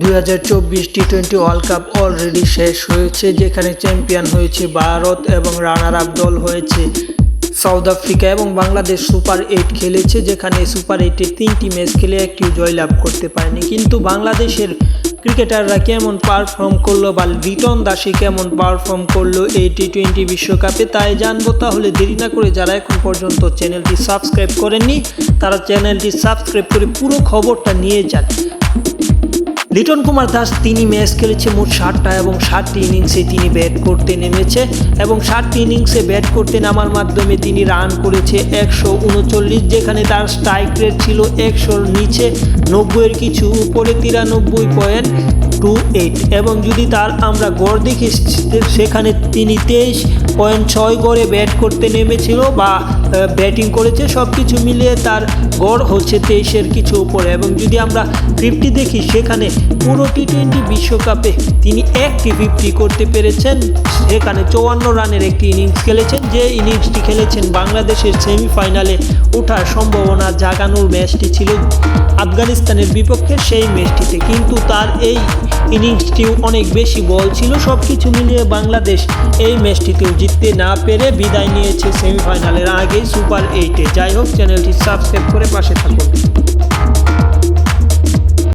2024 টি-20 world cup already শেষ হয়েছে, যেখানে চ্যাম্পিয়ন হয়েছে ভারত এবং রানার আপ দল হয়েছে সাউথ আফ্রিকা এবং বাংলাদেশ সুপার 8 খেলেছে, যেখানে সুপার 8-এ 3টি ম্যাচ খেলে একটিও জয়লাভ করতে পারেনি। কিন্তু বাংলাদেশের ক্রিকেটাররা কেমন পারফর্ম করলো বা লিটন দাসী কেমন পারফর্ম করলো এই টি-20 বিশ্বকাপে তাই জানবো। তাহলে দেরি না করে যারা এখন পর্যন্ত চ্যানেলটি সাবস্ক্রাইব করেননি তারা চ্যানেলটি সাবস্ক্রাইব করে পুরো খবরটা নিয়ে যান। লিটন কুমার দাস তিনি ম্যাচ খেলেছে মোট 60টা এবং 60টি ইনিংসে তিনি ব্যাট করতে নেমেছে এবং 60টি ইনিংসে ব্যাট করতে নামার মাধ্যমে তিনি রান করেছে 139, যেখানে তার স্ট্রাইক রেট ছিল 100-র নিচে, 90-এর কিছু উপরে 93.28 এবং যদি তার আমরা গড় দেখি সেখানে তিনি 23.6 গড়ে ব্যাট করতে নেমেছিল বা ব্যাটিং করেছে। সব কিছু মিলিয়ে তার গড় হচ্ছে 23-এর কিছু উপরে এবং যদি আমরা 50 দেখি সেখানে পুরো টি-20 বিশ্বকাপে তিনি একটি 50 করতে পেরেছেন, সেখানে 54 রানের একটি ইনিংস খেলেছেন, যে ইনিংসটি খেলেছেন বাংলাদেশের সেমিফাইনালে ওঠার সম্ভাবনা জাগানোর ম্যাচটি ছিল আফগানিস্তানের বিপক্ষে সেই ম্যাচটিতে, কিন্তু তার এই ইনিংসটিও অনেক বেশি বল ছিল। সব কিছু মিলিয়ে বাংলাদেশ এই ম্যাচটিতেও জিততে না পেরে বিদায় নিয়েছে সেমিফাইনালের আগেই সুপার 8-এ। যাই হোক, চ্যানেলটি সাবস্ক্রাইব করে পাশে থাকুন।